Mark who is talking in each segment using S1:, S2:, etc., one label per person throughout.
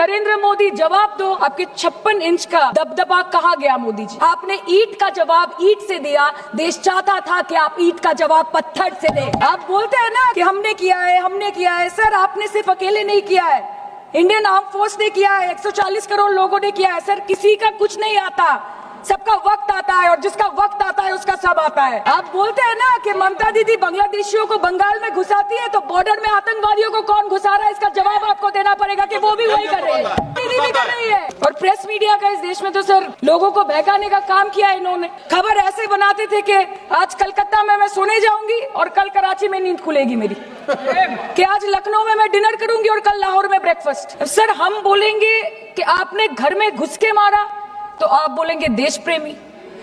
S1: नरेंद्र मोदी जवाब दो, आपके 56 इंच का दबदबा कहाँ गया मोदी जी? आपने ईंट का जवाब ईंट से दिया, देश चाहता था कि आप ईंट का जवाब पत्थर से दें। आप बोलते हैं ना कि हमने किया है। सर आपने सिर्फ अकेले नहीं किया है, इंडियन आर्म फोर्स ने किया है, 140 करोड़ लोगों ने किया है। सर किसी का कुछ नहीं आता, सबका वक्त आता है, और जिसका वक्त आता है उसका सब आता है। आप बोलते हैं ना कि ममता दीदी बांग्लादेशियों को बंगाल में घुसाती है, तो बॉर्डर में आतंकवादियों को कौन घुसा रहा है, इसका जवाब आपको देना पड़ेगा कि वो भी वही कर रहे हैं, दीदी भी कर रही है। और प्रेस मीडिया का इस देश में तो सर लोगों को बहकाने का काम किया है इन्होंने। खबर ऐसे बनाते थे कि आज कलकत्ता में मैं सोने जाऊंगी और कल कराची में नींद खुलेगी मेरी, कि आज लखनऊ में मैं डिनर करूंगी और कल लाहौर में ब्रेकफास्ट। सर हम बोलेंगे कि आपने घर में घुस के मारा, तो आप बोलेंगे देश प्रेमी।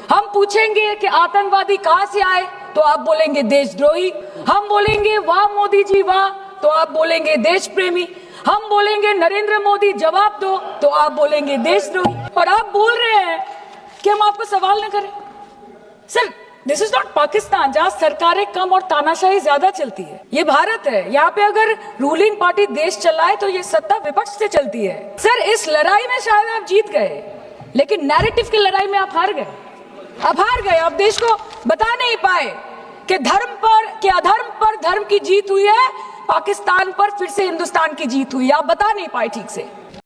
S1: हम पूछेंगे कि आतंकवादी कहां से आए, तो आप बोलेंगे देशद्रोही। हम बोलेंगे वाह मोदी जी वाह, तो आप बोलेंगे देश प्रेमी। हम बोलेंगे नरेंद्र मोदी जवाब दो, तो आप बोलेंगे देशद्रोही। और आप बोल रहे हैं कि हम आपको सवाल न करें। Sir this is not Pakistan जहां सरकारें कम और तानाशाही ज्यादा चलती है। ये भारत है, यहाँ पे अगर रूलिंग पार्टी देश चलाए तो ये सत्ता विपक्ष से चलती है। सर इस लड़ाई में शायद आप जीत गए, लेकिन नैरेटिव की लड़ाई में आप हार गए। आप देश को बता नहीं पाए कि धर्म पर कि अधर्म पर धर्म की जीत हुई है, पाकिस्तान पर फिर से हिंदुस्तान की जीत हुई है। आप बता नहीं पाए ठीक से।